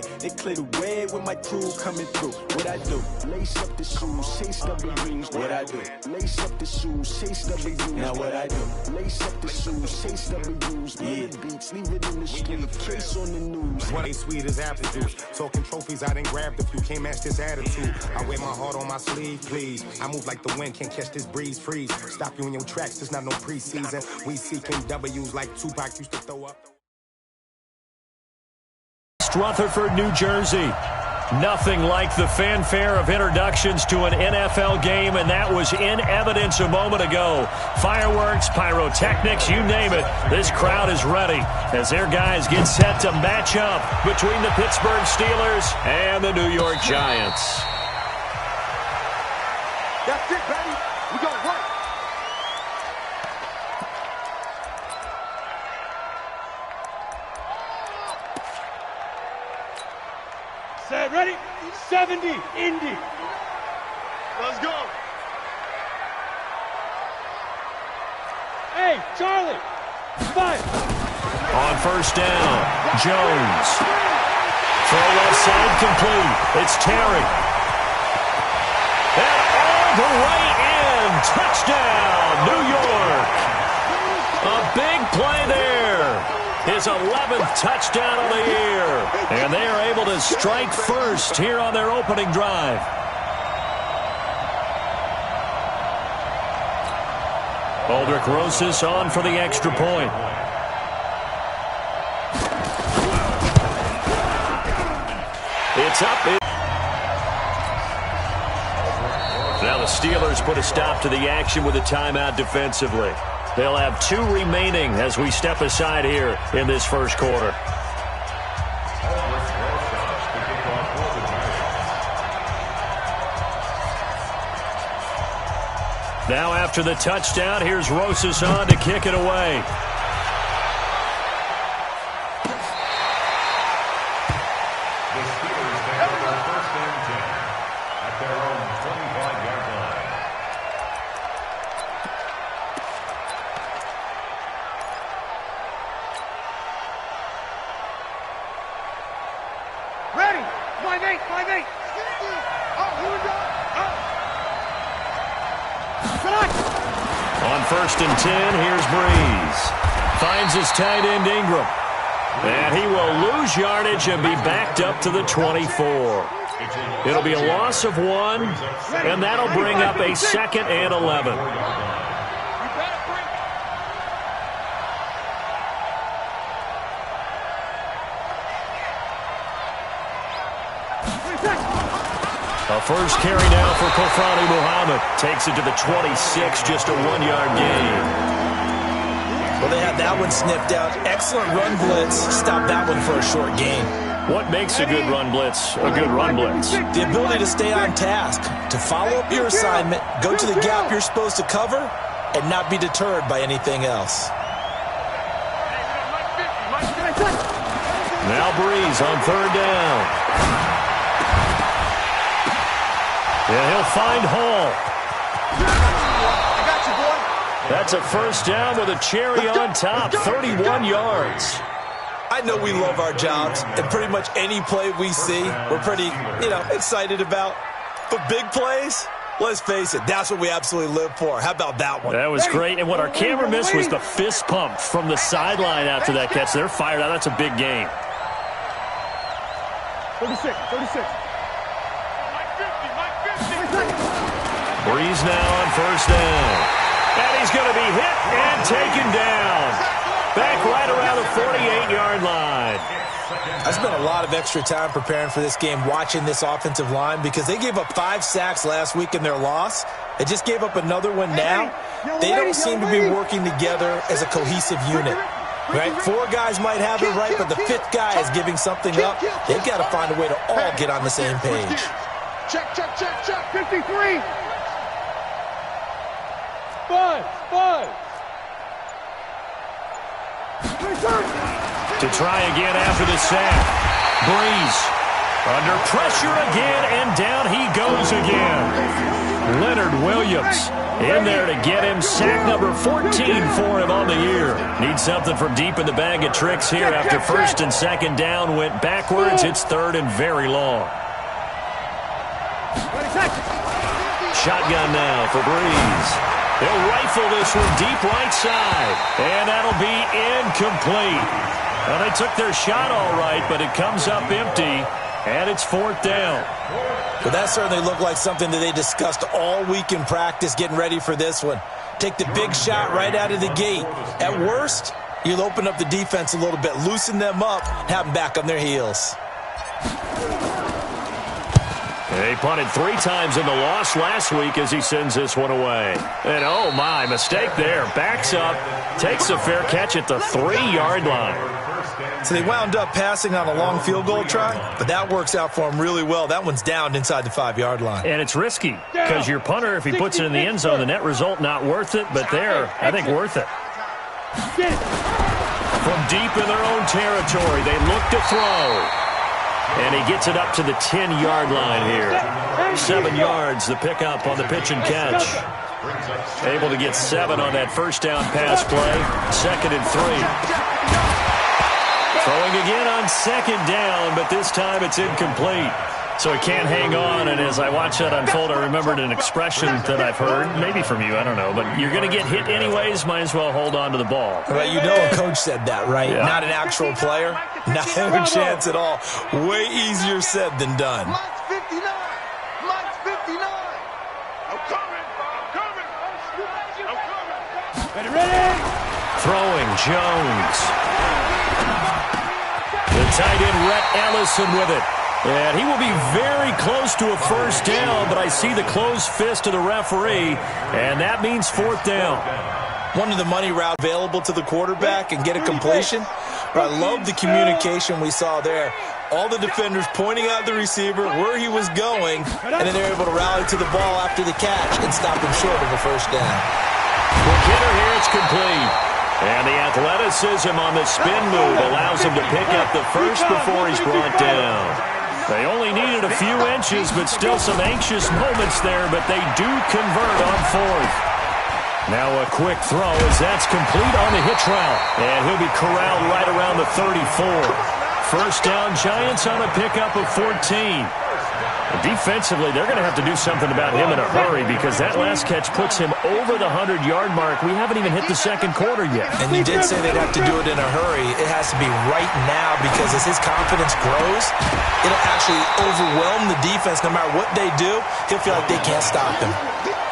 bag. They clear the way with my crew coming through. What I do? Lace up the shoes, chase W's. What I do? Lace up the shoes, chase W's. Now what I do? Lace up the shoes, chase W's. Yeah, beats, leave it in the street, case on the news. What ain't sweet as apple juice. Talking trophies, I done grabbed a few. Can't match this attitude. I wear my heart on my sleeve, please. I move like the wind, can't catch this breeze, freeze. Stop you in your tracks, there's not no preseason. We seeking W's like Tupac used to throw up. Rutherford, New Jersey. Nothing like the fanfare of introductions to an NFL game, and that was in evidence a moment ago. Fireworks, pyrotechnics, you name it. This crowd is ready as their guys get set to match up between the Pittsburgh Steelers and the New York Giants. That's it, baby. We got to work. Set, ready? 70, Indy. Let's go. Hey, Charlie. 5. On first down, Jones. Throw left side complete. It's Terry. And all the way in. Touchdown, New York. A big play there. His 11th touchdown of the year. And they are able to strike first here on their opening drive. Aldrich Rosas on for the extra point. It's up. Now the Steelers put a stop to the action with a timeout defensively. They'll have 2 remaining as we step aside here in this first quarter. Now after the touchdown, here's Rosas on to kick it away. The Steelers take over first and 10 at their own 25-yard line. Ready. 5-8, 5-8. Oh, here we go. On first and 10, here's Breeze. Finds his tight end Ingram. And he will lose yardage and be backed up to the 24. It'll be a loss of 1, and that'll bring up a 2nd and 11. A first carry now for Kofrani Muhammad. Takes it to the 26, just a 1-yard gain. Well, they had that one sniffed out. Excellent run blitz. Stop that one for a short gain. What makes a good run blitz a good run blitz? The ability to stay on task, to follow up your assignment, go to the gap you're supposed to cover, and not be deterred by anything else. Now Breeze on third down. And he'll find Hall. I got you, boy. That's a first down with a cherry on top, 31 yards. I know we love our jobs, and pretty much any play we see, we're pretty, excited about. But big plays, let's face it, that's what we absolutely live for. How about that one? That was great, and what our camera missed was the fist pump from the sideline after that catch. They're fired out. That's a big game. 36, 36. Breeze now on first down. And he's going to be hit and taken down. Back right around the 48-yard line. I spent a lot of extra time preparing for this game watching this offensive line because they gave up 5 sacks last week in their loss. They just gave up another one now. They don't seem to be working together as a cohesive unit. Right? 4 guys might have it right, but the 5th guy is giving something up. They've got to find a way to all get on the same page. Check, check, check, check. 53. 5. To try again after the sack. Breeze under pressure again, and down he goes again. Leonard Williams in there to get him. Sack number 14 for him on the year. Needs something from deep in the bag of tricks here after first and second down went backwards. It's third and very long. Shotgun now for Breeze. He'll rifle this one deep right side, and that'll be incomplete. Well, they took their shot all right, but it comes up empty, and it's fourth down. Well, that certainly looked like something that they discussed all week in practice getting ready for this one. Take the big shot right out of the gate. At worst, you'll open up the defense a little bit, loosen them up, have them back on their heels. They punted 3 times in the loss last week as he sends this one away. And oh my, mistake there. Backs up, takes a fair catch at the 3-yard line. So they wound up passing on a long field goal try, but that works out for them really well. That one's down inside the 5-yard line. And it's risky because your punter, if he puts it in the end zone, the net result not worth it, but there, I think worth it. From deep in their own territory, they look to throw. And he gets it up to the 10-yard line here. 7 yards, the pickup on the pitch and catch. Able to get 7 on that first down pass play. 2nd and 3. Throwing again on 2nd down, but this time it's incomplete. So he can't hang on, and as I watch that unfold, I remembered an expression that I've heard, maybe from you, I don't know, but you're going to get hit anyways, might as well hold on to the ball. Well, you know a coach said that, right? Yeah. Not an actual player. Not a chance at all. Way easier said than done. Mine's 59. Mine's 59. I'm coming. Ready? Throwing, Jones. The tight end, Rhett Ellison with it. And he will be very close to a first down, but I see the closed fist of the referee, and that means fourth down. One of the money route available to the quarterback and get a completion. But I love the communication we saw there. All the defenders pointing out the receiver, where he was going, and then they're able to rally to the ball after the catch and stop him short of a first down. Quick hitter here, it's complete. And the athleticism on the spin move allows him to pick up the first before he's brought down. They only needed a few inches, but still some anxious moments there, but they do convert on fourth. Now a quick throw as that's complete on the hitch route. And he'll be corralled right around the 34. First down, Giants on a pickup of 14. Defensively, they're going to have to do something about him in a hurry because that last catch puts him over the 100-yard mark. We haven't even hit the second quarter yet. And you did say they'd have to do it in a hurry. It has to be right now because as his confidence grows, it'll actually overwhelm the defense. No matter what they do, he'll feel like they can't stop him.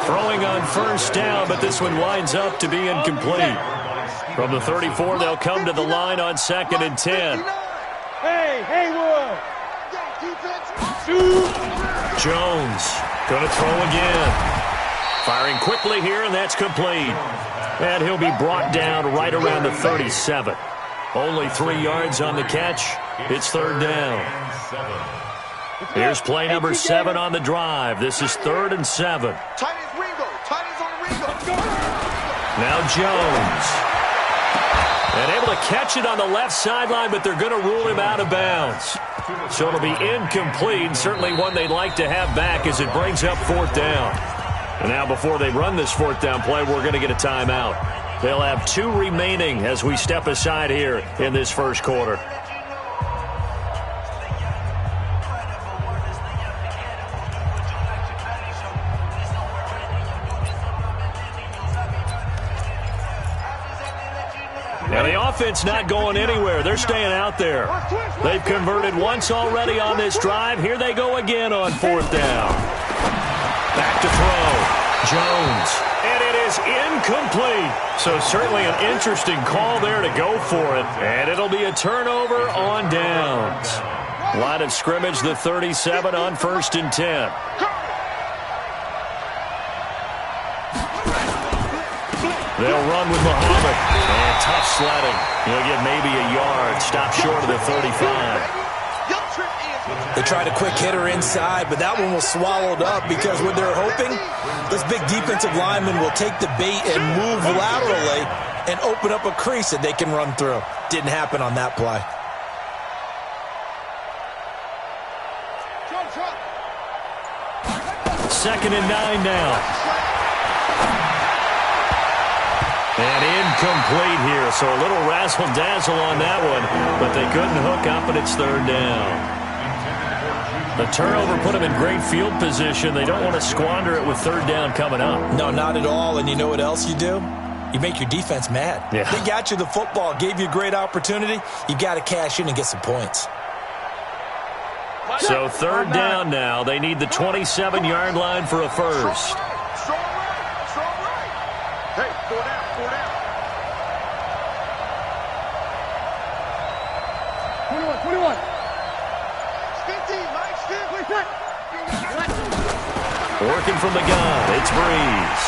Throwing on first down, but this one winds up to be incomplete. From the 34, they'll come to the line on 2nd and 10. Hey, Haywood. Jones going to throw again. Firing quickly here, and that's complete. And he'll be brought down right around the 37. Only 3 yards on the catch. It's third down. Here's play number 7 on the drive. This is 3rd and 7. Now Jones. And able to catch it on the left sideline, but they're going to rule him out of bounds. So it'll be incomplete, certainly one they'd like to have back as it brings up fourth down. And now before they run this fourth down play, we're going to get a timeout. They'll have 2 remaining as we step aside here in this first quarter. Now the offense not going anywhere. They're staying out there. They've converted once already on this drive. Here they go again on fourth down. Back to throw. Jones. And it is incomplete. So certainly an interesting call there to go for it. And it'll be a turnover on downs. Line of scrimmage, the 37 on 1st and 10. They'll run with Muhammad. And tough sledding. He'll get maybe a yard. Stop short of the 35. They tried a quick hitter inside, but that one was swallowed up because what they're hoping, this big defensive lineman will take the bait and move laterally and open up a crease that they can run through. Didn't happen on that play. Second and 9 now. And incomplete here, so a little razzle-dazzle on that one, but they couldn't hook up, and it's third down. The turnover put them in great field position. They don't want to squander it with third down coming up. No, not at all, and you know what else you do? You make your defense mad. Yeah. They got you the football, gave you a great opportunity. You got to cash in and get some points. So third down now. They need the 27-yard line for a first. Hey, 4 down, 4 down. 21. 15, Mike, still. Working from the gun, it's Breeze.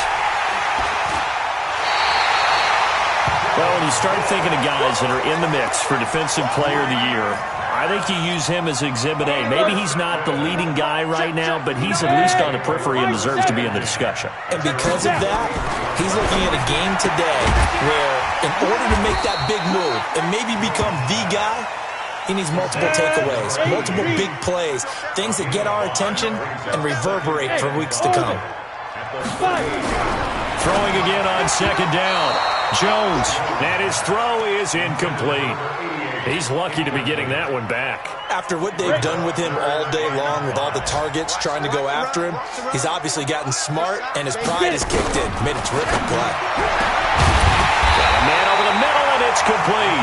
Well, when you start thinking of guys that are in the mix for Defensive Player of the Year, I think you use him as Exhibit A. Maybe he's not the leading guy right now, but he's at least on the periphery and deserves to be in the discussion. And because of that, he's looking at a game today where in order to make that big move and maybe become the guy, he needs multiple takeaways, multiple big plays, things that get our attention and reverberate for weeks to come. Throwing again on second down. Jones, and his throw is incomplete. He's lucky to be getting that one back. After what they've done with him all day long with all the targets trying to go after him, he's obviously gotten smart, and his pride has kicked in. Made a terrific play. Got a man over the middle, and it's complete.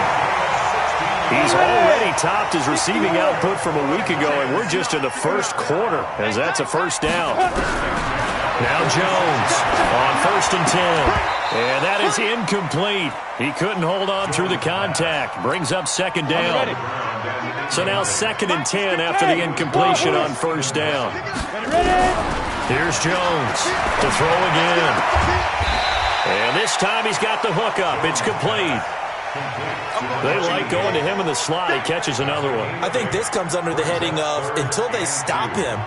He's already topped his receiving output from a week ago, and we're just in the first quarter, as that's a first down. Now Jones on 1st and 10. And that is incomplete. He couldn't hold on through the contact. Brings up second down. So now 2nd and 10 after the incompletion on first down. Here's Jones to throw again. And this time he's got the hook up. It's complete. They like going to him in the slot. He catches another one. I think this comes under the heading of until they stop him,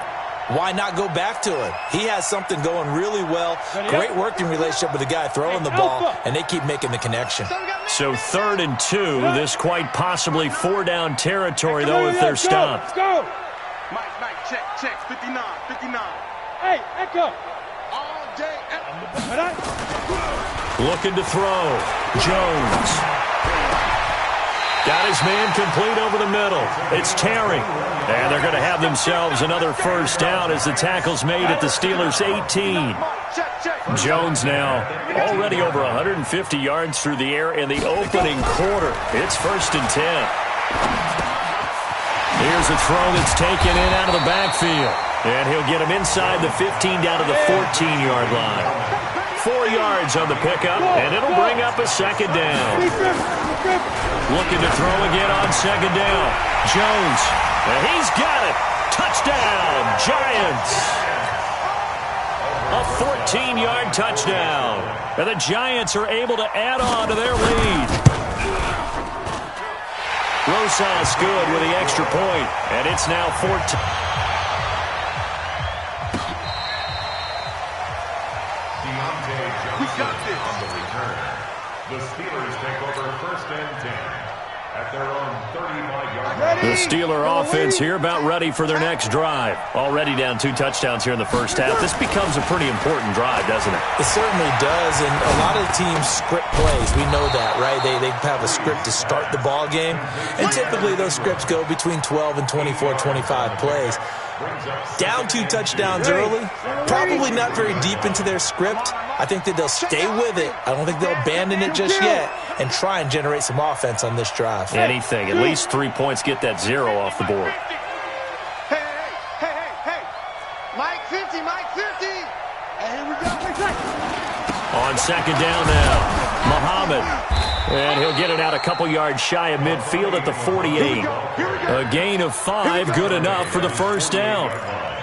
why not go back to him? He has something going really well. Great working relationship with the guy throwing the ball, and they keep making the connection. So 3rd and 2. This quite possibly 4-down territory, though, if they're stopped. Go! Mike, check, 59. Hey, Echo! All day, Looking to throw. Jones. Got his man complete over the middle. It's Terry. And they're going to have themselves another first down as the tackle's made at the Steelers' 18. Jones now already over 150 yards through the air in the opening quarter. It's 1st and 10. Here's a throw that's taken in out of the backfield. And he'll get him inside the 15 down to the 14-yard line. 4 yards on the pickup, and it'll bring up a second down. Looking to throw again on second down. Jones, and he's got it. Touchdown, Giants. A 14-yard touchdown. And the Giants are able to add on to their lead. Rosas good with the extra point, and it's now 14. On the return, the Steelers take over 1st and 10 at their own 35-yard line. The Steeler offense here about ready for their next drive. Already down 2 touchdowns here in the first half. This becomes a pretty important drive, doesn't it? It certainly does, and a lot of the teams script plays. We know that, right? They have a script to start the ball game, and typically those scripts go between 12 and 24, 25 plays. Down 2 touchdowns early, probably not very deep into their script. I think that they'll stay with it. I don't think they'll abandon it just yet and try and generate some offense on this drive. Anything. At least 3 points, get that 0 off the board. Hey. Mike 50. And here we go. On second down now, Muhammad. And he'll get it out a couple yards shy of midfield at the 48. A gain of 5, good enough for the first down.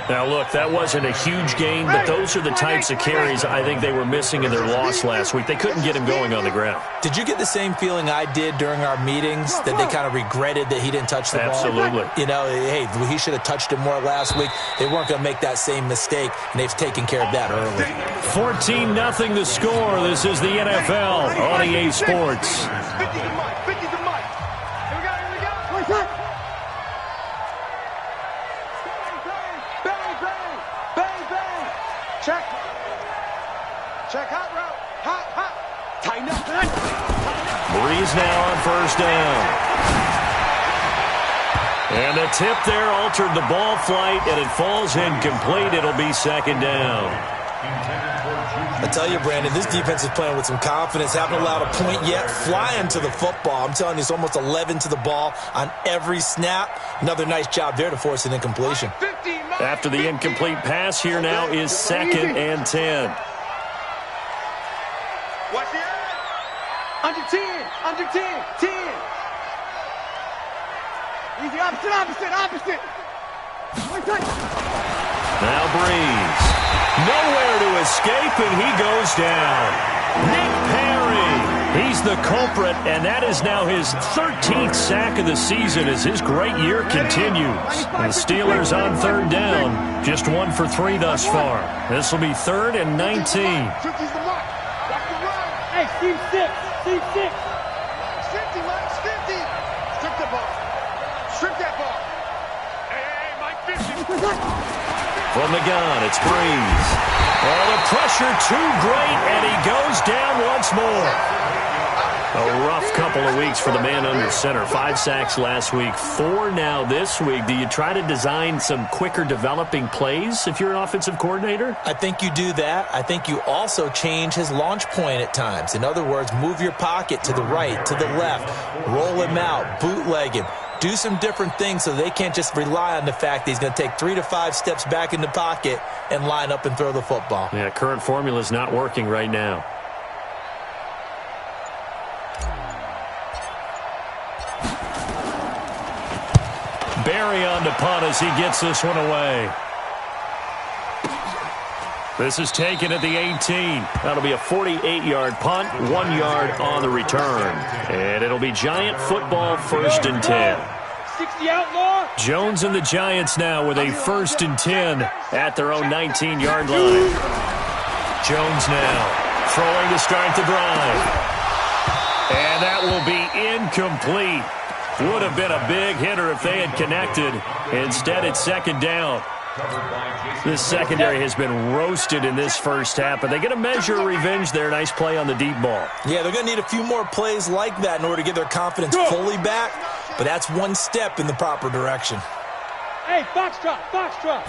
Now, look, that wasn't a huge gain, but those are the types of carries I think they were missing in their loss last week. They couldn't get him going on the ground. Did you get the same feeling I did during our meetings, that they kind of regretted that he didn't touch the ball? Absolutely. You know, hey, he should have touched it more last week. They weren't going to make that same mistake, and they've taken care of that early. 14-0 the score. This is the NFL on Ayeeee Sports. 50 to Mike. Here we go. Bang. Check hot route. Hot. Tighten up. Breeze now on first down. And the tip there altered the ball flight, and it falls incomplete. It'll be second down. I tell you, Brandon, this defense is playing with some confidence. Haven't allowed a point yet. Flying to the football. I'm telling you, it's almost 11 to the ball on every snap. Another nice job there to force an incompletion. After the incomplete pass, here now is 2nd and 10. What's the under 10, under 10, 10. Easy, opposite. Now Breeze. Nowhere to escape, and he goes down. Nick Perry. He's the culprit, and that is now his 13th sack of the season as his great year continues. The Steelers on third down, just 1 for 3 thus far. This will be 3rd and 19. Hey, Steve 6. Strip the ball. Strip that ball. Hey, Mike 50. From the gun, it's Breeze. Oh, the pressure too great, and he goes down once more. A rough couple of weeks for the man under center. 5 sacks last week, 4 now this week. Do you try to design some quicker developing plays if you're an offensive coordinator? I think you do that. I think you also change his launch point at times. In other words, move your pocket to the right, to the left, roll him out, bootleg him. Do some different things so they can't just rely on the fact that he's going to take 3 to 5 steps back in the pocket and line up and throw the football. Yeah, current formula is not working right now. Barry on to punt as he gets this one away. This is taken at the 18. That'll be a 48-yard punt, 1 yard on the return. And it'll be Giant football, 1st and 10. 60 outlaw. Jones and the Giants now with a 1st and 10 at their own 19-yard line. Jones now throwing to start the drive. And that will be incomplete. Would have been a big hitter if they had connected. Instead, it's 2nd down. This secondary has been roasted in this first half, but they get a measure of revenge there. Nice play on the deep ball. Yeah, they're going to need a few more plays like that in order to get their confidence fully back, but that's one step in the proper direction. Hey, foxtrot. Let's go.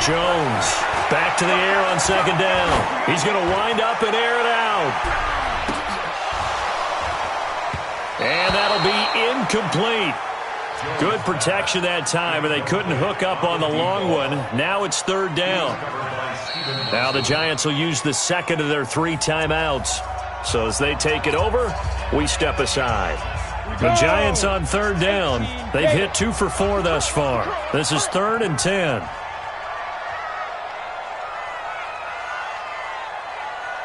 Jones back to the air on 2nd down. He's going to wind up and air it out. And that'll be incomplete. Good protection that time, and they couldn't hook up on the long one. Now it's 3rd down. Now the Giants will use the 2nd of their 3 timeouts. So as they take it over, we step aside. The Giants on 3rd down. They've hit 2 for 4 thus far. This is 3rd and 10.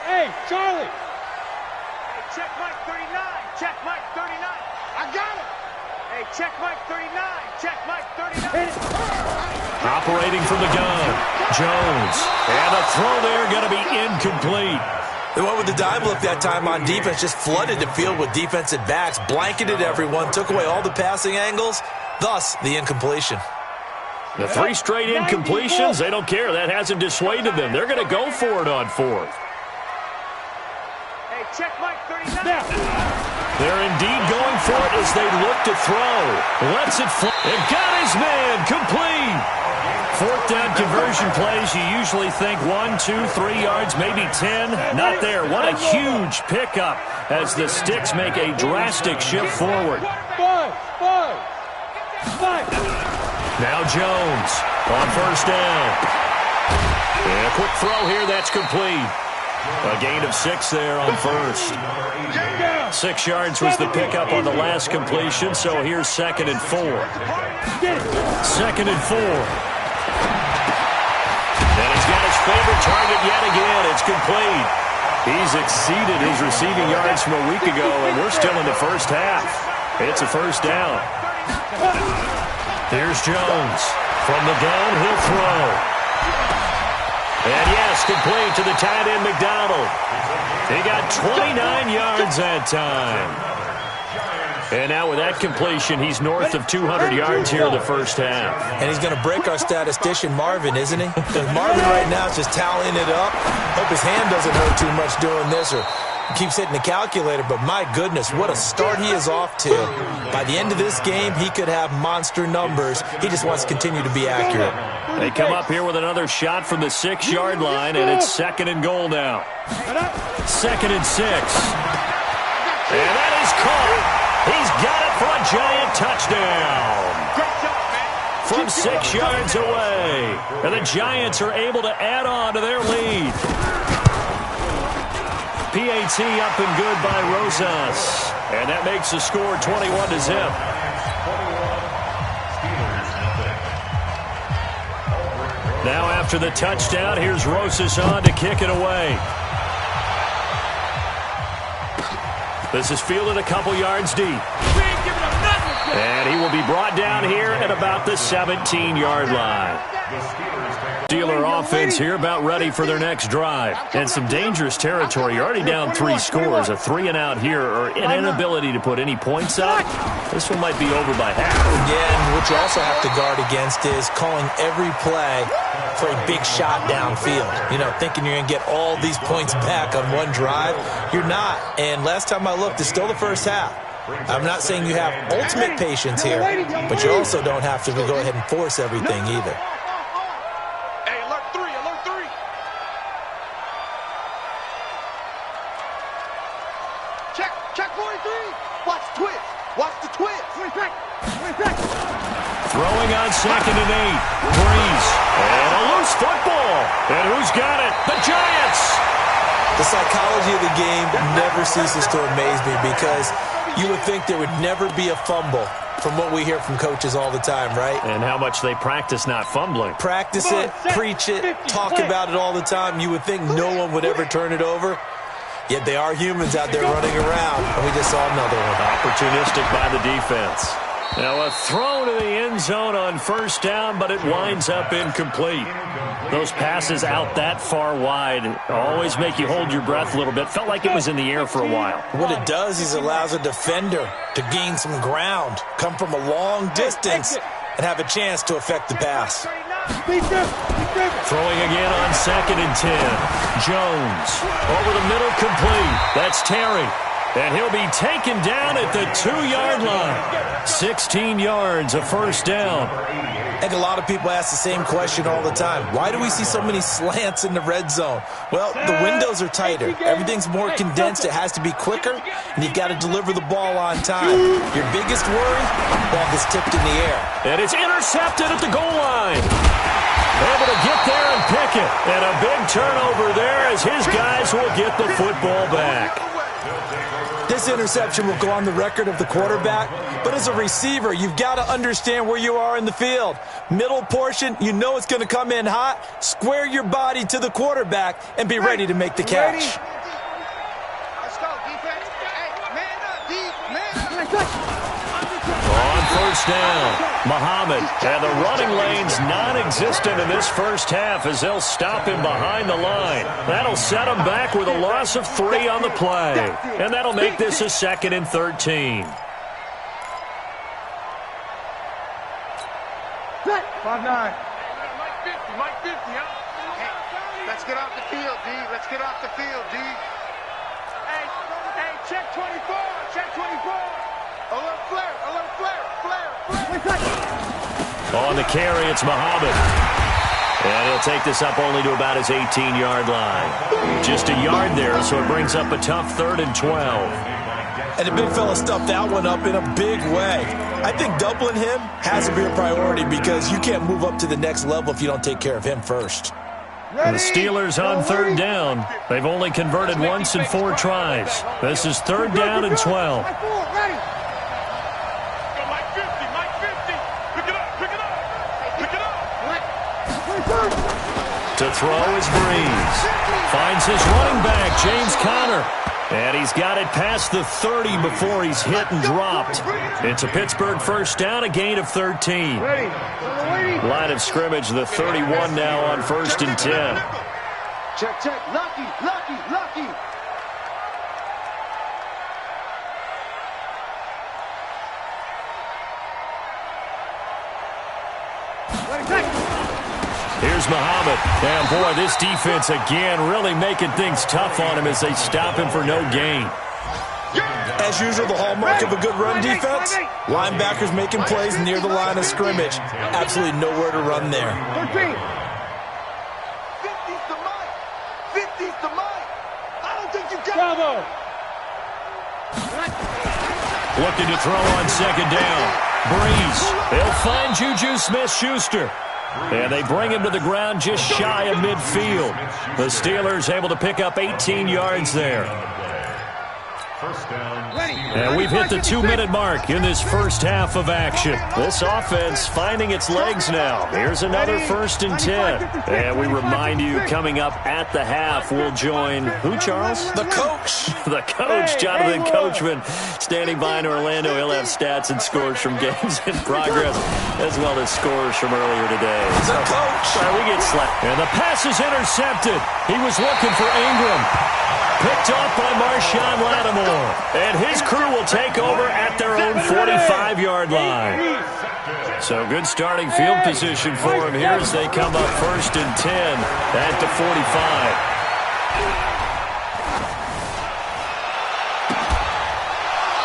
Hey, Charlie. Hey, check Mike 39. Check Mike 39. I got it. Hey, check Mike 39. Check Mike 39. Operating from the gun, Jones. And a throw there going to be incomplete. They went with the dive look that time on defense, just flooded the field with defensive backs, blanketed everyone, took away all the passing angles, thus the incompletion. The 3 straight incompletions, they don't care. That hasn't dissuaded them. They're going to go for it on 4th. Hey, check Mike 39. They're indeed going for it as they look to throw. Lets it fly. And got his man complete. 4th down conversion plays, you usually think 1, 2, 3 yards, maybe 10. Not there. What a huge pickup as the Sticks make a drastic shift forward. 5. Now Jones on 1st down. And a quick throw here, that's complete. A gain of 6 there on 1st. 6 yards was the pickup on the last completion, so here's 2nd and 4. 2nd and 4. And he's got his favorite target yet again. It's complete. He's exceeded his receiving yards from a week ago, and we're still in the first half. It's a 1st down. Here's Jones. From the gun, he'll throw. And yes, complete to the tight end, McDonald. He got 29 yards that time. And now with that completion, he's north of 200 yards here in the first half. And he's going to break our statistician, Marvin, isn't he? Because Marvin right now is just tallying it up. Hope his hand doesn't hurt too much doing this, or keeps hitting the calculator, but my goodness, what a start he is off to. By the end of this game, he could have monster numbers. He just wants to continue to be accurate. They come up here with another shot from the 6-yard line, and it's 2nd and goal now. 2nd and 6. And that is caught. He's got it for a giant touchdown. From 6 yards away. And the Giants are able to add on to their lead. PAT up and good by Rosas. And that makes the score 21-0. Now after the touchdown, here's Rosas on to kick it away. This is fielded a couple yards deep. And he will be brought down here at about the 17-yard line. Steeler offense here about ready for their next drive. And some dangerous territory. You're already down 3 scores. A 3-and-out here or an inability to put any points up. This one might be over by half. Yeah, and what you also have to guard against is calling every play for a big shot downfield. You know, thinking you're going to get all these points back on one drive. You're not. And last time I looked, it's still the first half. I'm not saying you have ultimate patience here, but you also don't have to go ahead and force everything either. Hey, alert 3, alert 3. Check 43. Watch the twist. Watch the twist. Throwing on 2nd and 8. Breeze. And a loose football. And who's got it? The Giants. The psychology of the game never ceases to amaze me because you would think there would never be a fumble from what we hear from coaches all the time, right? And how much they practice not fumbling. Practice it, preach it, talk about it all the time. You would think no one would ever turn it over. Yet they are humans out there running around, and we just saw another one. Opportunistic by the defense. Now a throw to the end zone on 1st down, but it winds up incomplete. Those passes out that far wide always make you hold your breath a little bit. Felt like it was in the air for a while. What it does is it allows a defender to gain some ground, come from a long distance, and have a chance to affect the pass. Throwing again on 2nd and 10. Jones over the middle, complete. That's Terry. And he'll be taken down at the 2-yard line. 16 yards, a 1st down. I think a lot of people ask the same question all the time. Why do we see so many slants in the red zone? Well, the windows are tighter. Everything's more condensed. It has to be quicker, and you've got to deliver the ball on time. Your biggest worry? Ball gets tipped in the air. And it's intercepted at the goal line. Able to get there and pick it. And a big turnover there as his guys will get the football back. This interception will go on the record of the quarterback, but as a receiver, you've got to understand where you are in the field. Middle portion, you know it's going to come in hot. Square your body to the quarterback and be ready to make the catch. Let's go, defense. Hey, man up, man up. On 1st down, Muhammad. And the running lane's non-existent in this 1st half as they'll stop him behind the line. That'll set him back with a loss of 3 on the play. And that'll make this a 2nd and 13. 5-9. Mike 50, Mike 50, huh? Hey, let's get off the field, D. Let's get off the field, D. Hey, check 24, check 24. Alert flare, alert flare, flare. On the carry, it's Muhammad. And he'll take this up only to about his 18-yard line. Just a yard there, so it brings up a tough 3rd and 12. And the big fella stuffed that one up in a big way. I think doubling him has to be a priority because you can't move up to the next level if you don't take care of him first. And the Steelers on 3rd down. They've only converted once in 4 tries. This is 3rd down and 12. To throw is Breeze. Finds his running back, James Conner. And he's got it past the 30 before he's hit and dropped. It's a Pittsburgh 1st down, a gain of 13. Line of scrimmage, the 31 now on 1st and 10. Check, lucky. Here's Muhammad. And, boy, this defense, again, really making things tough on him as they stop him for no gain. As usual, the hallmark of a good run defense, linebackers making plays near the line of scrimmage. Absolutely nowhere to run there. 13. 50's the mic. 50's the mic. I don't think you got Bravo. Looking to throw on second down. Breeze. They'll find Juju Smith-Schuster. And they bring him to the ground just shy of midfield. The Steelers able to pick up 18 yards there. And we've hit the 2-minute mark in this first half of action. This offense finding its legs now. Here's another 1st and 10. And we remind you, coming up at the half, we'll join who, Charles? The coach. The coach, Jonathan Coachman, standing by in Orlando. He'll have stats and scores from games in progress, as well as scores from earlier today. The coach. We get slapped. And the pass is intercepted. He was looking for Ingram. Picked off by Marshawn Lattimore. And his crew will take over at their own 45-yard line. So good starting field position for him here as they come up 1st and 10 at the 45.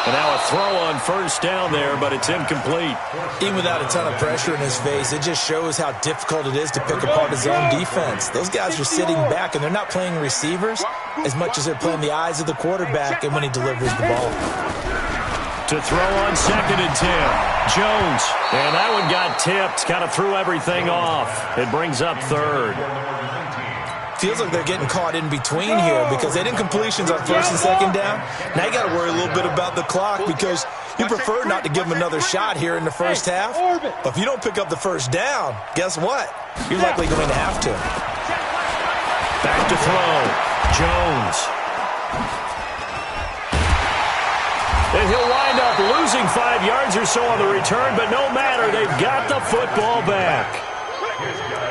And now a throw on 1st down there, but it's incomplete. Even without a ton of pressure in his face, it just shows how difficult it is to pick apart his own defense. Those guys are sitting back, and they're not playing receivers as much as they're playing the eyes of the quarterback and when he delivers the ball. To throw on 2nd and 10. Jones. And that one got tipped. Kind of threw everything off. It brings up 3rd. Feels like they're getting caught in between here because they didn't completions on 1st and 2nd down. Now you got to worry a little bit about the clock because you prefer not to give them another shot here in the first half. But if you don't pick up the 1st down, guess what? You're likely going to have to. Back to throw. Jones. And he'll wind up losing 5 yards or so on the return, but no matter, they've got the football back.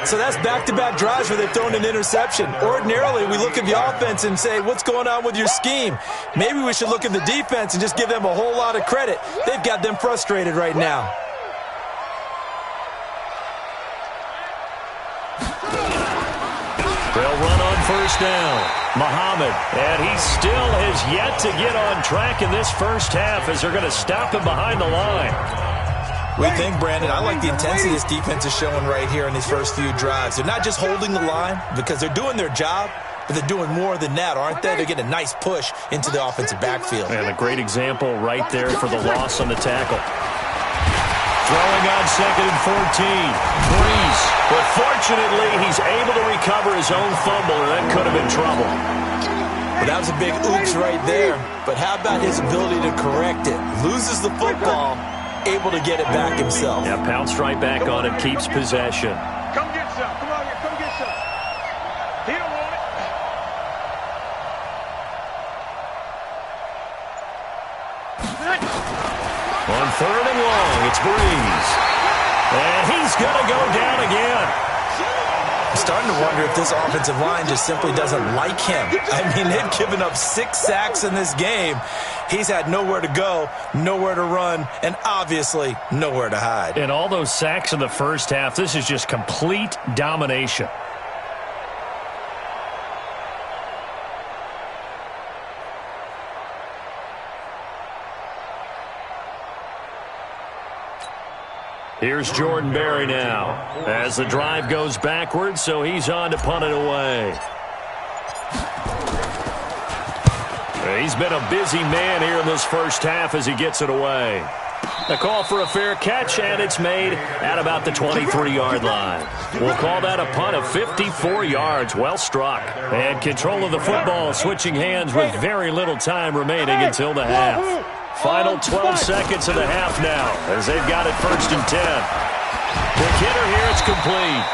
So that's back-to-back drives where they've thrown an interception. Ordinarily, we look at the offense and say, what's going on with your scheme? Maybe we should look at the defense and just give them a whole lot of credit. They've got them frustrated right now. They'll run on 1st down. Muhammad, and he still has yet to get on track in this first half as they're going to stop him behind the line. We think, Brandon, I like the intensity this defense is showing right here in these first few drives. They're not just holding the line because they're doing their job, but they're doing more than that, aren't they? They're getting a nice push into the offensive backfield. And a great example right there for the loss on the tackle. Throwing on 2nd and 14. Breeze. But fortunately, he's able to recover his own fumble, and that could have been trouble. But that was a big oops right there. But how about his ability to correct it? Loses the football, able to get it back himself. Yeah, pounced right back on it, keeps possession. Come get some. Come on here. Come get some. He don't want it. On 3rd and long, it's Breeze. And he's going to go down again. I'm starting to wonder if this offensive line just simply doesn't like him. I mean, they've given up 6 sacks in this game. He's had nowhere to go, nowhere to run, and obviously nowhere to hide. And all those sacks in the first half, this is just complete domination. Here's Jordan Berry now as the drive goes backwards, so he's on to punt it away. He's been a busy man here in this first half as he gets it away. The call for a fair catch, and it's made at about the 23-yard line. We'll call that a punt of 54 yards. Well struck. And control of the football switching hands with very little time remaining until the half. Final 12 seconds of the half now as they've got it 1st and 10. The hitter here, it's complete.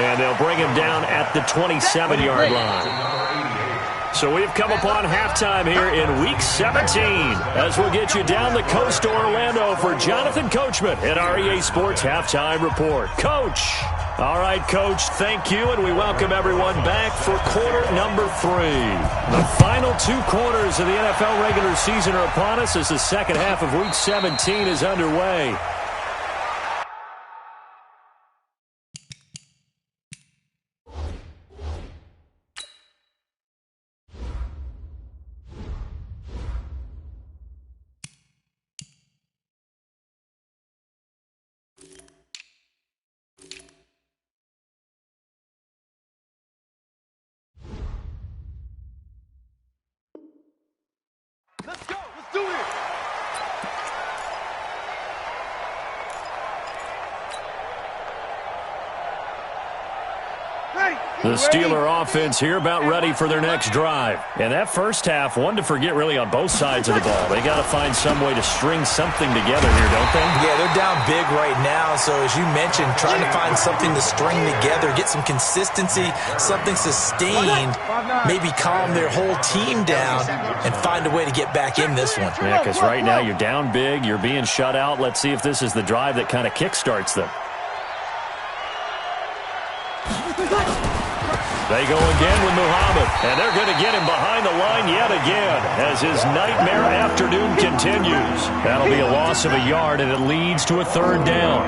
And they'll bring him down at the 27-yard line. So we've come upon halftime here in Week 17 as we'll get you down the coast to Orlando for Jonathan Coachman at our EA Sports Halftime Report. Coach. All right, Coach, thank you, and we welcome everyone back for quarter number 3. The final 2 quarters of the NFL regular season are upon us as the second half of Week 17 is underway. The Steeler offense here about ready for their next drive. And that first half, one to forget really on both sides of the ball. They got to find some way to string something together here, don't they? Yeah, they're down big right now. So as you mentioned, trying to find something to string together, get some consistency, something sustained, maybe calm their whole team down and find a way to get back in this one. Yeah, because right now you're down big, you're being shut out. Let's see if this is the drive that kind of kickstarts them. They go again with Muhammad, and they're going to get him behind the line yet again as his nightmare afternoon continues. That'll be a loss of a yard, and it leads to a third down.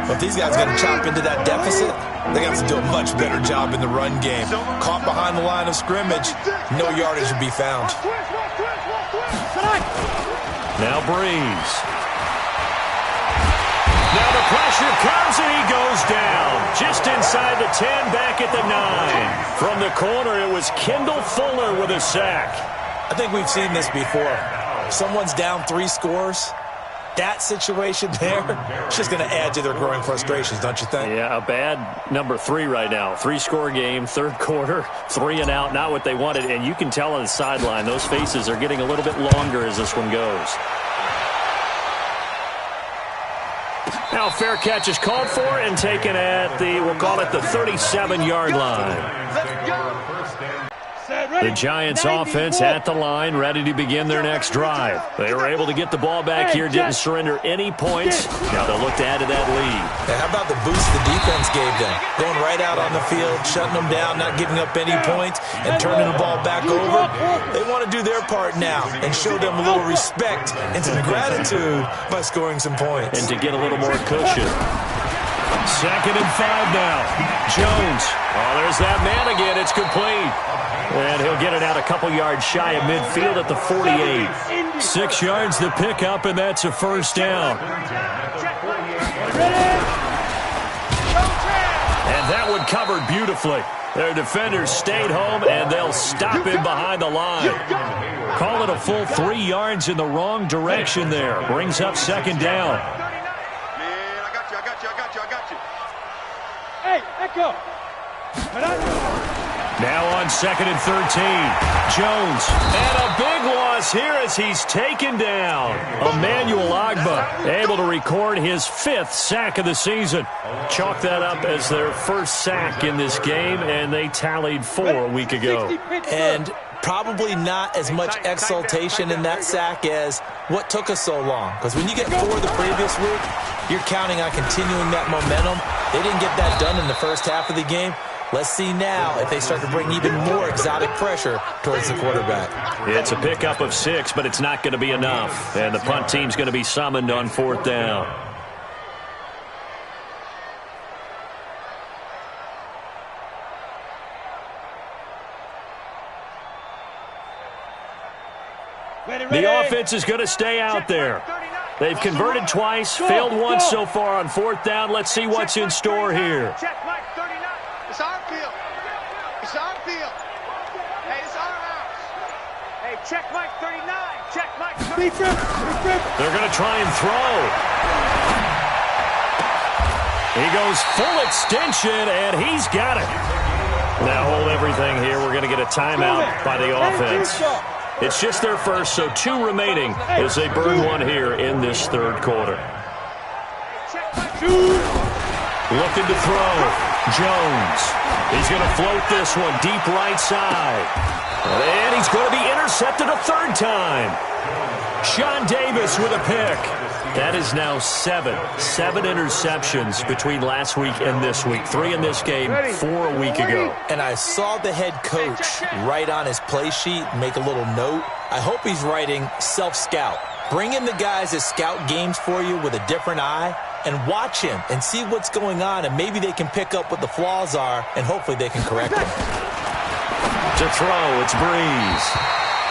Well, if these guys are going to chop into that deficit, they have to do a much better job in the run game. Caught behind the line of scrimmage, no yardage to be found. Now Breeze. Now the pressure comes and he goes down. Just inside the 10, back at the 9. From the corner, it was Kendall Fuller with a sack. I think we've seen this before. If someone's down 3 scores, that situation there, it's just going to add to their growing frustrations, don't you think? Yeah, a bad number 3 right now. 3-score game, third quarter, 3 and out, not what they wanted. And you can tell on the sideline, those faces are getting a little bit longer as this one goes. Now fair catch is called for and taken at the, we'll call it the 37-yard line. The Giants offense at the line, ready to begin their next drive. They were able to get the ball back here, didn't surrender any points. Now they'll look to add to that lead. Yeah, how about the boost the defense gave them? Going right out on the field, shutting them down, not giving up any points, and turning the ball back over. They want to do their part now and show them a little respect and some gratitude by scoring some points. And to get a little more cushion. 2nd and 5 now. Jones. Oh, there's that man again. It's complete. And he'll get it out a couple yards shy of midfield at the 48. 6 yards to pick up, and that's a first down. And that one covered beautifully. Their defenders stayed home, and they'll stop him behind the line. Call it a full 3 yards in the wrong direction there. Brings up 2nd down. Hey, Echo. Now on 2nd and 13. Jones. And a big loss here as he's taken down. Emmanuel Ogbah able to record his 5th sack of the season. Chalk that up as their first sack in this game, and they tallied 4 a week ago. And probably not as much exultation in that sack as what took us so long. Because when you get 4 the previous week, you're counting on continuing that momentum. They didn't get that done in the first half of the game. Let's see now if they start to bring even more exotic pressure towards the quarterback. It's a pickup of 6, but it's not going to be enough. And the punt team's going to be summoned on 4th down. The offense is going to stay out there. They've converted twice, failed once so far on 4th down. Let's see what's in store here. It's our field. It's our field. Hey, it's our house. Hey, check Mike 39. Check Mike 39. They're going to try and throw. He goes full extension, and he's got it. Now hold everything here. We're going to get a timeout by the offense. It's just their first, so 2 remaining as they burn 1 here in this 3rd quarter. Looking to throw. Jones. He's going to float this one deep right side. And he's going to be intercepted a 3rd time. Sean Davis with a pick. That is now 7 interceptions between last week and this week. 3 in this game, 4 a week ago. And I saw the head coach write on his play sheet, make a little note. I hope he's writing self-scout. Bring in the guys that scout games for you with a different eye and watch him and see what's going on, and maybe they can pick up what the flaws are, and hopefully they can correct them. To throw, it's Breeze.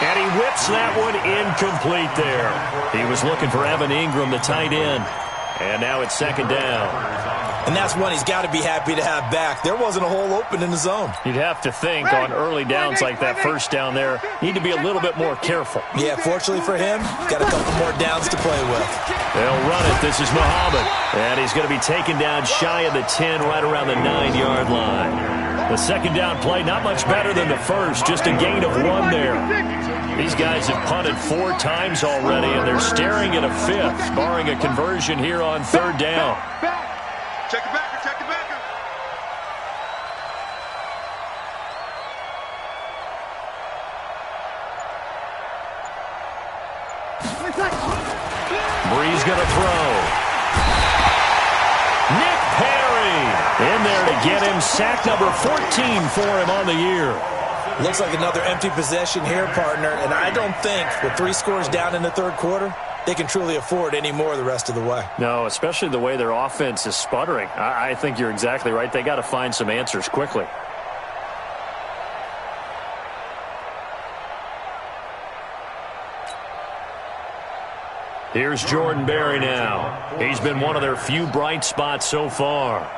And he whips that one incomplete there. He was looking for Evan Ingram, the tight end. And now it's 2nd down. And that's one he's got to be happy to have back. There wasn't a hole open in the zone. You'd have to think on early downs like that first down there, need to be a little bit more careful. Yeah, fortunately for him, got a couple more downs to play with. They'll run it. This is Muhammad. And he's going to be taken down shy of the 10, right around the 9-yard line. The second down play, not much better than the first, just a gain of 1 there. These guys have punted 4 times already, and they're staring at a 5th, barring a conversion here on 3rd down. Check it backer, check it backer. Bree's going to throw. Nick Perry in there to get him. Sack number 14 for him on the year. Looks like another empty possession here, partner, and I don't think with 3 scores down in the 3rd quarter, they can truly afford any more the rest of the way. No, especially the way their offense is sputtering. I think you're exactly right. They got to find some answers quickly. Here's Jordan Berry now. He's been one of their few bright spots so far.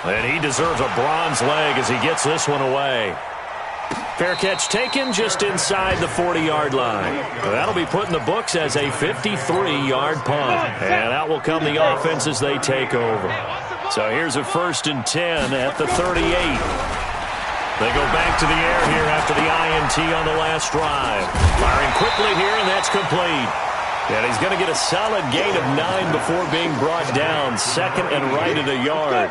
And he deserves a bronze leg as he gets this one away. Fair catch taken just inside the 40-yard line. That'll be put in the books as a 53-yard punt. And out will come the offense as they take over. So here's a 1st and 10 at the 38. They go back to the air here after the INT on the last drive. Firing quickly here, and that's complete. And he's going to get a solid gain of 9 before being brought down. 2nd and right at a yard.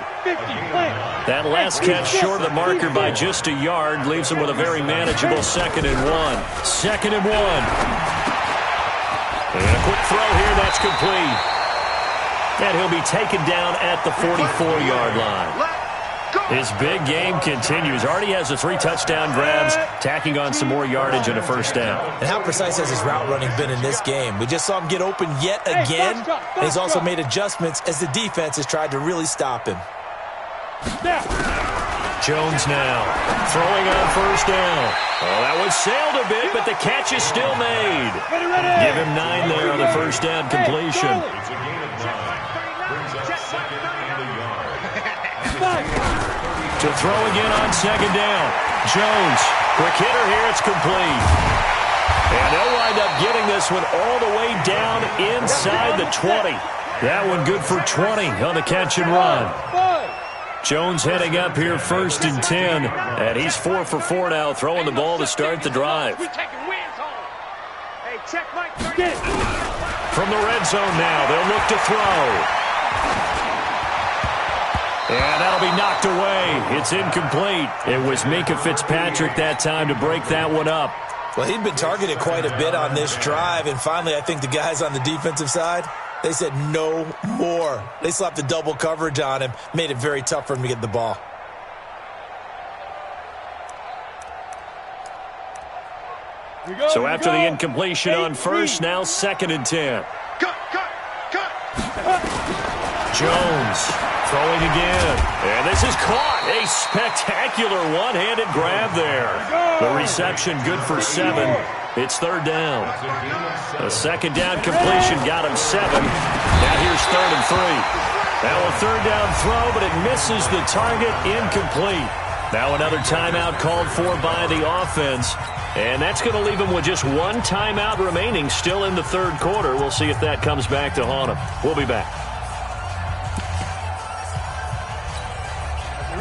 That last catch short of the marker by just a yard leaves him with a very manageable 2nd and 1. 2nd and 1. And a quick throw here, that's complete. And he'll be taken down at the 44-yard line. His big game continues. Already has the 3 touchdown grabs, tacking on some more yardage and a 1st down. And how precise has his route running been in this game? We just saw him get open yet again, and he's also made adjustments as the defense has tried to really stop him. Jones now throwing on 1st down. Oh, that one sailed a bit, but the catch is still made. Give him 9 there on the 1st down completion. To throw again on 2nd down. Jones, quick hitter here, it's complete. And they'll wind up getting this one all the way down inside the 20. That one good for 20 on the catch and run. Jones heading up here 1st and 10, and he's 4 for 4 now, throwing the ball to start the drive. From the red zone now, they'll look to throw. And that'll be knocked away. It's incomplete. It was Minkah Fitzpatrick that time to break that one up. Well, he'd been targeted quite a bit on this drive, and finally I think the guys on the defensive side, they said no more. They slapped the double coverage on him, made it very tough for him to get the ball. So after the incompletion on 1st, now 2nd and 10. Jones throwing again. And this is caught. A spectacular one-handed grab there. The reception good for 7. It's 3rd down. A 2nd down completion got him 7. Now here's 3rd and 3. Now a 3rd down throw, but it misses the target, incomplete. Now another timeout called for by the offense. And that's going to leave him with just 1 timeout remaining still in the 3rd quarter. We'll see if that comes back to haunt him. We'll be back.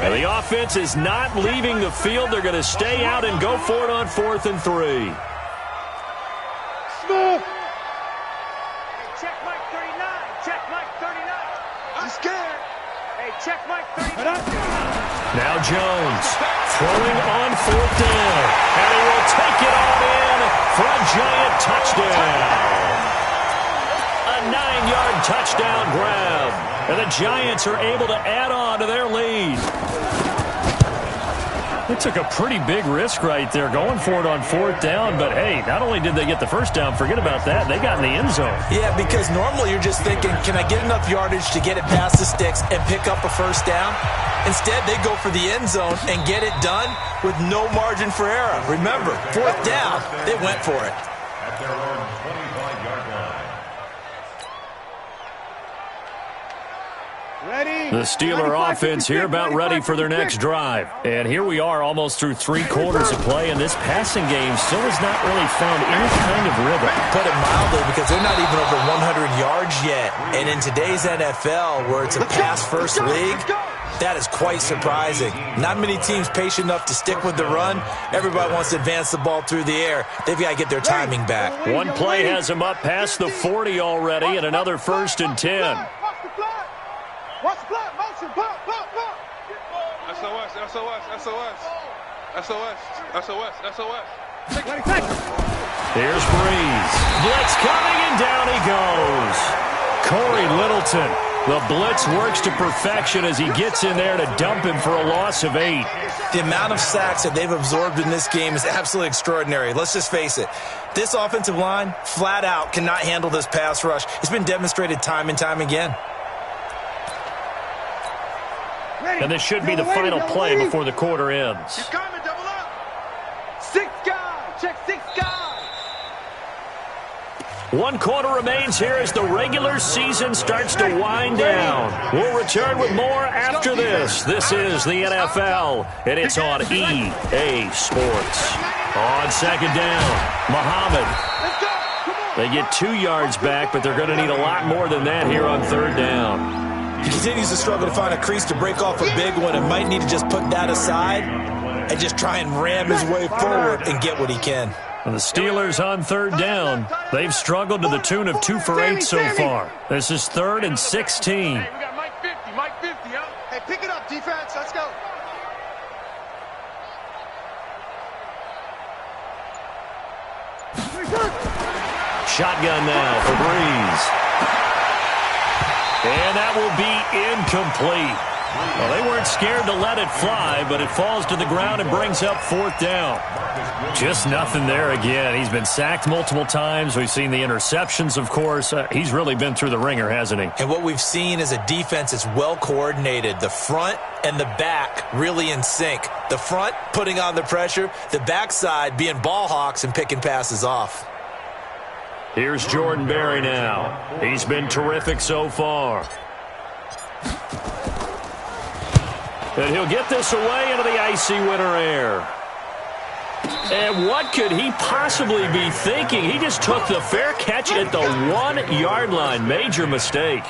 And the offense is not leaving the field. They're going to stay out and go for it on 4th and 3. Smooth. Hey, check Mike 39. Check Mike 39. I'm scared. Hey, check Mike 39. Now Jones throwing on 4th down. And he will take it on in for a giant touchdown. A 9-yard touchdown grab. And the Giants are able to add on to their lead. They took a pretty big risk right there going for it on 4th down. But, hey, not only did they get the 1st down, forget about that, they got in the end zone. Yeah, because normally you're just thinking, can I get enough yardage to get it past the sticks and pick up a 1st down? Instead, they go for the end zone and get it done with no margin for error. Remember, 4th down, they went for it. At their own 25-yard line. The Steeler offense here about ready for their next drive. And here we are almost through 3 quarters of play, and this passing game still has not really found any kind of rhythm. Put it mildly, because they're not even over 100 yards yet. And in today's NFL, where it's a pass-first league, that is quite surprising. Not many teams patient enough to stick with the run. Everybody wants to advance the ball through the air. They've got to get their timing back. One play has them up past the 40 already, and another 1st and 10. Watch the block, motion, block. SOS. Here's Breeze. Blitz coming, and down he goes. Corey Littleton. The blitz works to perfection as he gets in there to dump him for a loss of 8. The amount of sacks that they've absorbed in this game is absolutely extraordinary. Let's just face it. This offensive line, flat out, cannot handle this pass rush. It's been demonstrated time and time again. And this should be the final play before the quarter ends. He's coming, double up. 6 guys, check 6 guys. 1 quarter remains here as the regular season starts to wind down. We'll return with more after this. This is the NFL, and it's on EA Sports. On 2nd down, Muhammad. They get 2 yards back, but they're going to need a lot more than that here on 3rd down. He continues to struggle to find a crease to break off a big one and might need to just put that aside and just try and ram his way forward and get what he can. And the Steelers on 3rd down. They've struggled to the tune of 2 for 8 so far. This is 3rd and 16. Hey, we got Mike 50, yo. Hey, pick it up, defense. Let's go. Shotgun now for Breeze. And that will be incomplete. Well, they weren't scared to let it fly, but it falls to the ground and brings up 4th down. Just nothing there again. He's been sacked multiple times. We've seen the interceptions, of course. He's really been through the ringer, hasn't he? And what we've seen is a defense that's well coordinated. The front and the back really in sync. The front putting on the pressure, the backside being ball hawks and picking passes off. Here's Jordan Berry now. He's been terrific so far. And he'll get this away into the icy winter air. And what could he possibly be thinking? He just took the fair catch at the 1-yard line. Major mistake.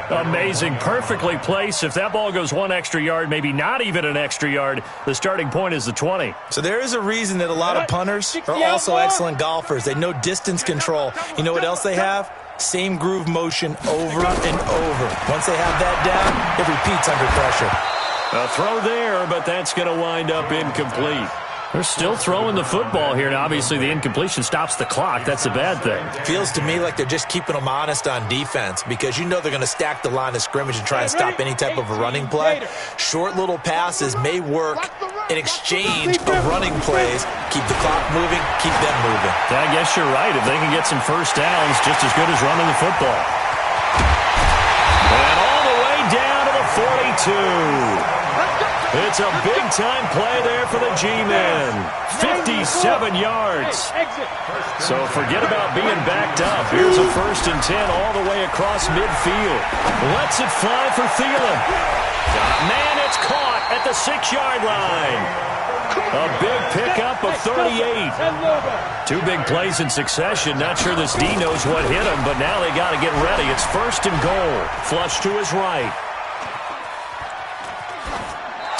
Amazing. Perfectly placed. If that ball goes 1 extra yard, maybe not even an extra yard, the starting point is the 20. So there is a reason that a lot of punters are also excellent golfers. They know distance control. You know what else they have? Same groove motion over and over. Once they have that down, it repeats under pressure. A throw there, but that's going to wind up incomplete. They're still throwing the football here, and obviously the incompletion stops the clock. That's a bad thing. Feels to me like they're just keeping them honest on defense because you know they're going to stack the line of scrimmage and try and stop any type of a running play. Short little passes may work in exchange of running plays. Keep the clock moving, keep them moving. Yeah, I guess you're right. If they can get some first downs, just as good as running the football. And all the way down to the 42. It's a big-time play there for the G-men. 57 yards. So forget about being backed up. Here's a 1st and 10 all the way across midfield. Lets it fly for Thielen. Man, it's caught at the 6-yard line. A big pickup of 38. 2 big plays in succession. Not sure this D knows what hit him, but now they got to get ready. It's 1st and goal. Flush to his right.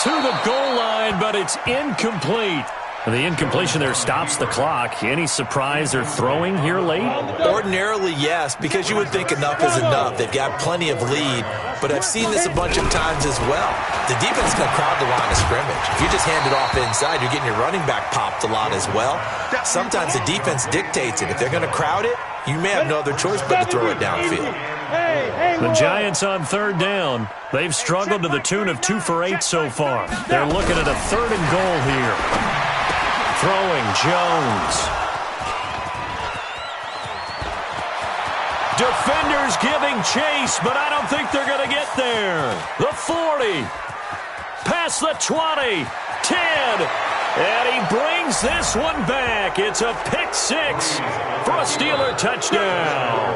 To the goal line, but it's incomplete. The incompletion there stops the clock. Any surprise they're throwing here late? Ordinarily, yes, because you would think enough is enough. They've got plenty of lead, but I've seen this a bunch of times as well. The defense is going to crowd the line of scrimmage. If you just hand it off inside, you're getting your running back popped a lot as well. Sometimes the defense dictates it. If they're going to crowd it, you may have no other choice but to throw it downfield. The Giants on 3rd down. They've struggled to the tune of 2 for 8 so far. They're looking at a 3rd and goal here. Throwing Jones. Defenders giving chase, but I don't think they're going to get there. The 40. Past the 20. 10. And he brings this one back. It's a pick 6 for a Steeler touchdown.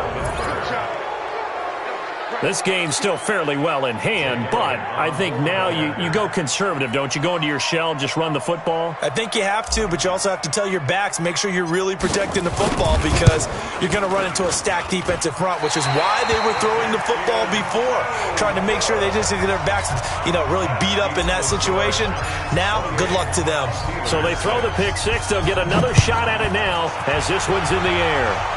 This game's still fairly well in hand, but I think now you go conservative, don't you? Go into your shell, just run the football? I think you have to, but you also have to tell your backs, make sure you're really protecting the football because you're going to run into a stacked defensive front, which is why they were throwing the football before, trying to make sure they just get their backs, really beat up in that situation. Now, good luck to them. So they throw the pick six. They'll get another shot at it now as this one's in the air.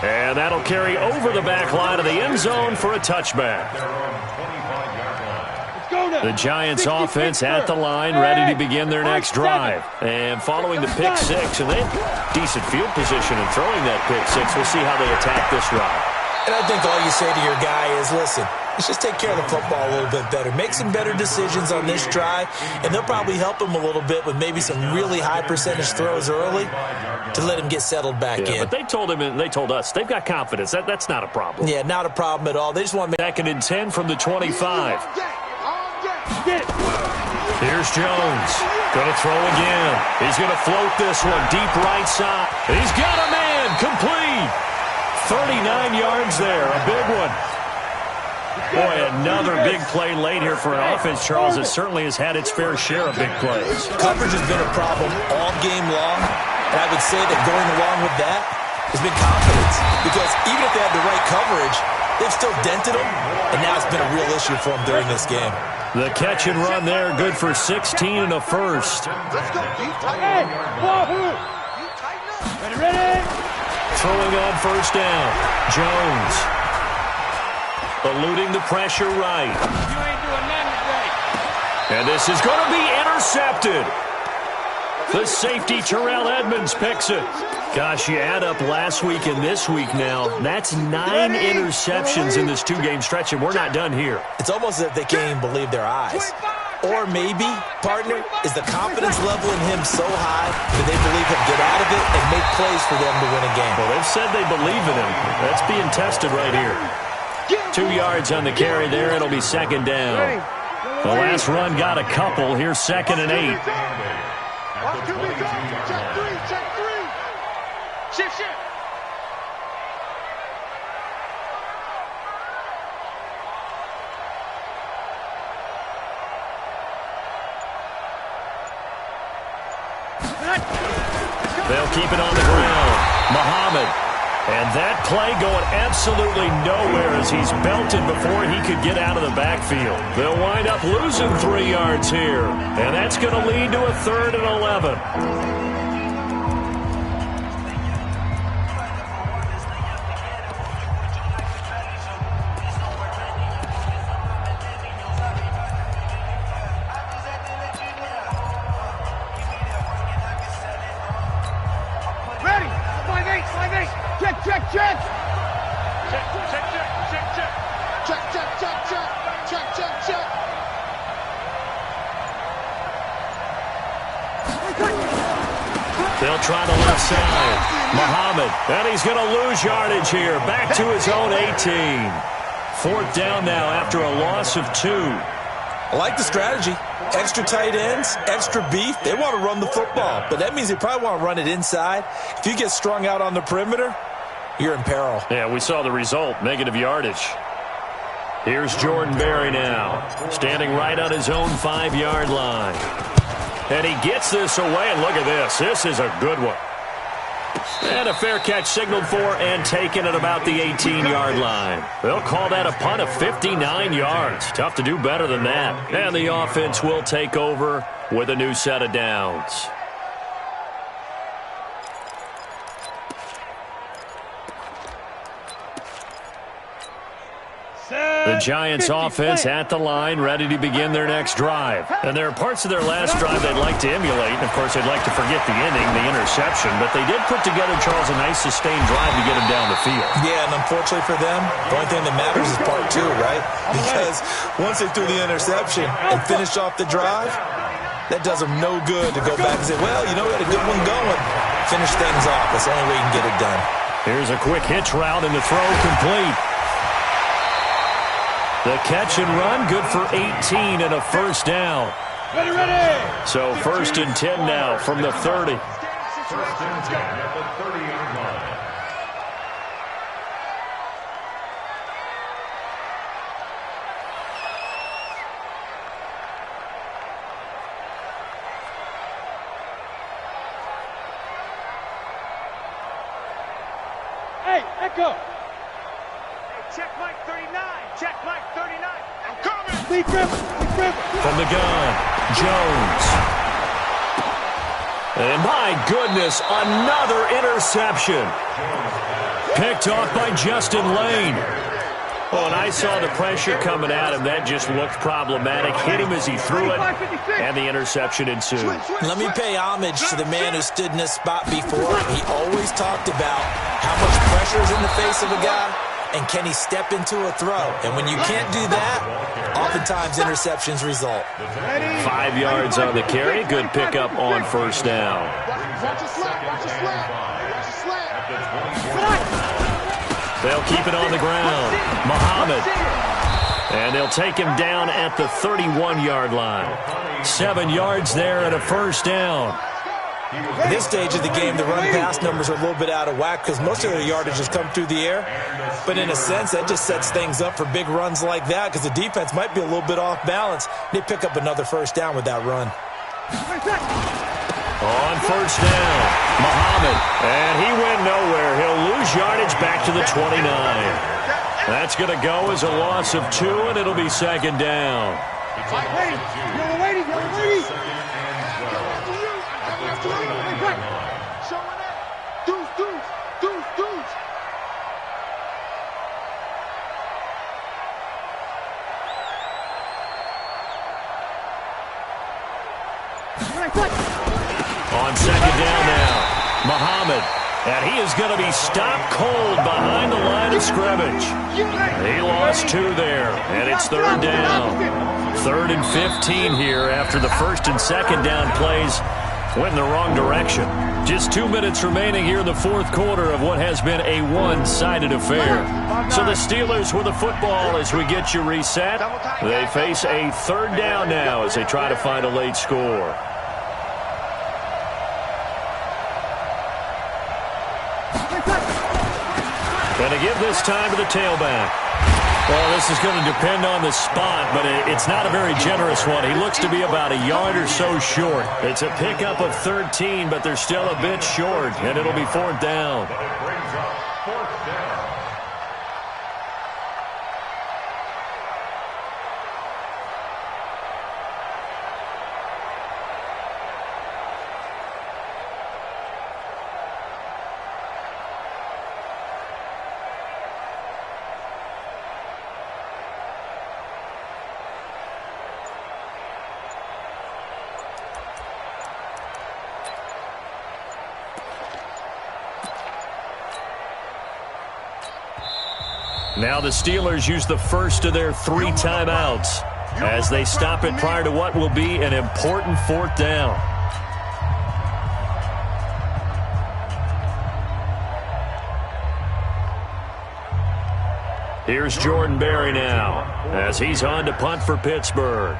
And that'll carry over the back line of the end zone for a touchback. The Giants offense at the line, ready to begin their next drive. And following the pick six, and they have decent field position in throwing that pick six. We'll see how they attack this drive. And I think all you say to your guy is, listen, let's just take care of the football a little bit better. Make some better decisions on this drive, and they'll probably help him a little bit with maybe some really high percentage throws early to let him get settled back in. But they told him and they told us they've got confidence. That's not a problem. Yeah, not a problem at all. They just want to make... 2nd and 10 from the 25. Here's Jones. Going to throw again. He's going to float this one deep right side. He's got a man. Complete. 39 yards there. A big one. Boy, another big play late here for an offense, Charles, that certainly has had its fair share of big plays. Coverage has been a problem all game long, and I would say that going along with that has been confidence. Because even if they had the right coverage, they've still dented them, and now it's been a real issue for them during this game. The catch and run there, good for 16 and a first. Let's go, deep tight. Hey, Wahoo! You tighten up. Ready? Throwing on first down. Jones. Eluding the pressure right. You ain't doing nothing today. And this is going to be intercepted. The safety, Terrell Edmonds, picks it. Gosh, you add up last week and this week now. That's 9 interceptions in this two-game stretch, and we're not done here. It's almost as if they can't even believe their eyes. Or maybe, partner, is the confidence level in him so high that they believe he'll get out of it and make plays for them to win a game. Well, they've said they believe in him. That's being tested right here. 2 yards on the carry there. It'll be 2nd down. The last run got a couple. Here's 2nd and 8. Watch till we go. Check three. Shift. They'll keep it on the ground. Muhammad. And that play going absolutely nowhere as he's belted before he could get out of the backfield. They'll wind up losing 3 yards here. And that's going to lead to a 3rd and 11. They'll try the left side. Muhammad, and he's going to lose yardage here. Back to his own 18. 4th down now after a loss of 2. I like the strategy. Extra tight ends, extra beef. They want to run the football, but that means they probably want to run it inside. If you get strung out on the perimeter, you're in peril. Yeah, we saw the result, negative yardage. Here's Jordan Berry now, standing right on his own 5-yard line. And he gets this away, and look at this. This is a good one. And a fair catch signaled for and taken at about the 18-yard line. They'll call that a punt of 59 yards. Tough to do better than that. And the offense will take over with a new set of downs. The Giants offense at the line, ready to begin their next drive. And there are parts of their last drive they'd like to emulate. And, of course, they'd like to forget the inning, the interception. But they did put together, Charles, a nice sustained drive to get him down the field. Yeah, and unfortunately for them, the only thing that matters is part 2, right? Because once they threw the interception and finished off the drive, that does them no good to go back and say, well, we had a good one going. Finish things off. That's the only way you can get it done. Here's a quick hitch route and the throw complete. The catch and run, good for 18 and a first down. Ready. So 1st and 10 now from the 30. 1st and 10 at the 30-yard line. Back up. Hey, check Mike 39. Check Mike 39. I'm coming. Lead Griffin. From the gun, Jones. And my goodness, another interception. Picked off by Justin Lane. Oh, and I saw the pressure coming at him. That just looked problematic. Hit him as he threw it, and the interception ensued. Let me pay homage to the man who stood in this spot before. He always talked about how much pressure is in the face of a guy, and can he step into a throw? And when you can't do that, oftentimes interceptions result. 5 yards on the carry. Good pickup on first down. Watch a slant. Watch a slant. They'll keep it on the ground. Muhammad. And they'll take him down at the 31-yard line. 7 yards there and a first down. At this stage of the game, the run-pass numbers are a little bit out of whack because most of their yardage has come through the air. But in a sense, that just sets things up for big runs like that because the defense might be a little bit off balance. They pick up another first down with that run. On first down, Muhammad, and he went nowhere. He'll lose yardage back to the 29. That's going to go as a loss of 2, and it'll be second down. On second down now, Muhammad, and he is going to be stopped cold behind the line of scrimmage. He lost 2 there, and it's third down. 3rd and 15 here after the first and second down plays went in the wrong direction. Just 2 minutes remaining here in the fourth quarter of what has been a one-sided affair. So the Steelers with the football as we get you reset. They face a third down now as they try to find a late score. Going to give this time to the tailback. Well, this is going to depend on the spot, but it's not a very generous one. He looks to be about a yard or so short. It's a pickup of 13, but they're still a bit short, and it'll be fourth down. Now the Steelers use the first of their 3 timeouts as they stop it prior to what will be an important fourth down. Here's Jordan Berry now as he's on to punt for Pittsburgh.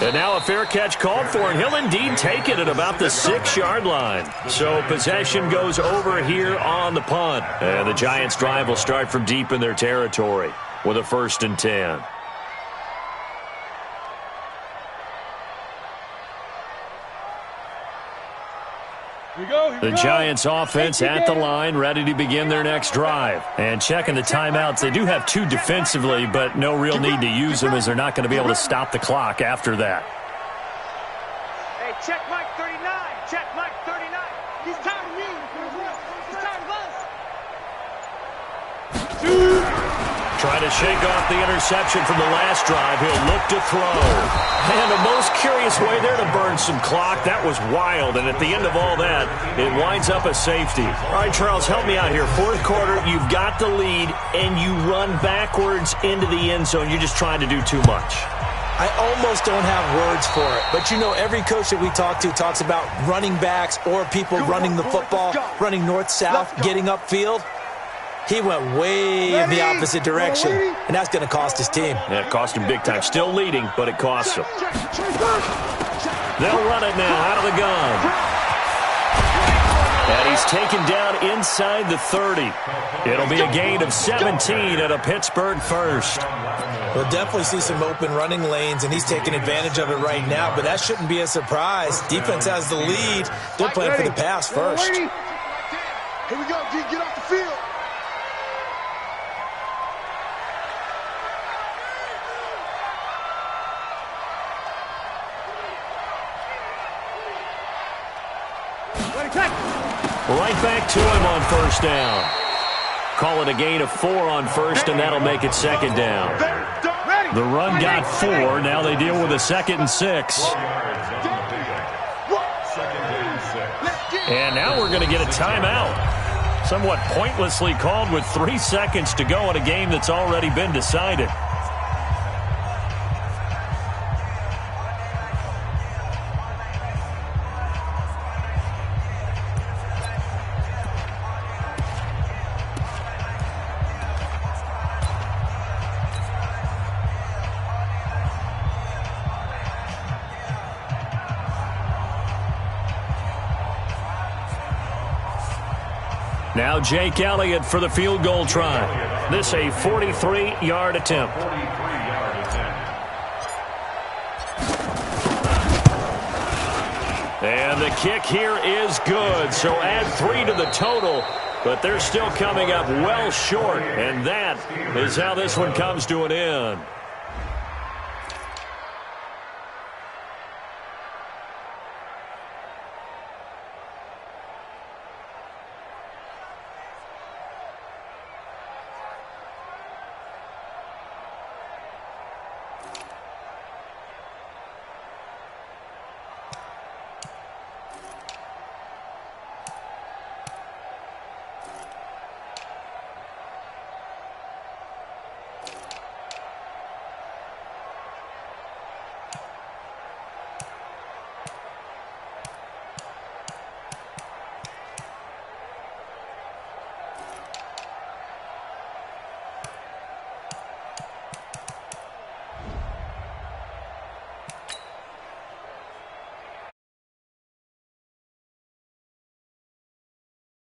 And now a fair catch called for, and he'll indeed take it at about the 6-yard line. So possession goes over here on the punt. And the Giants' drive will start from deep in their territory with a 1st and 10. The Giants offense at the line, ready to begin their next drive. And checking the timeouts, they do have 2 defensively, but no real need to use them as they're not going to be able to stop the clock after that. Hey, check Mike 39. Check Mike 39. He's tired of you. He's tired of us. Trying to shake off the interception from the last drive. He'll look to throw. And the most curious way there to burn some clock. That was wild. And at the end of all that, it winds up a safety. All right, Charles, help me out here. Fourth quarter, you've got the lead, and you run backwards into the end zone. You're just trying to do too much. I almost don't have words for it. But, you know, every coach that we talk to talks about running backs or people running the football, running north-south, getting upfield. He went way in the opposite direction, and that's going to cost his team. Yeah, it cost him big time. Still leading, but it costs him. They'll run it now out of the gun. And he's taken down inside the 30. It'll be a gain of 17 at a Pittsburgh first. We'll definitely see some open running lanes, and he's taking advantage of it right now, but that shouldn't be a surprise. Defense has the lead. They're playing for the pass first. Here we go, D. Get off the field. Right back to him on first down. Call it a gain of 4 on first, and that'll make it second down. The run got 4. Now they deal with a 2nd and 6. And now we're going to get a timeout. Somewhat pointlessly called with 3 seconds to go in a game that's already been decided. Now Jake Elliott for the field goal try. This a 43-yard attempt. And the kick here is good. So add 3 to the total, but they're still coming up well short. And that is how this one comes to an end.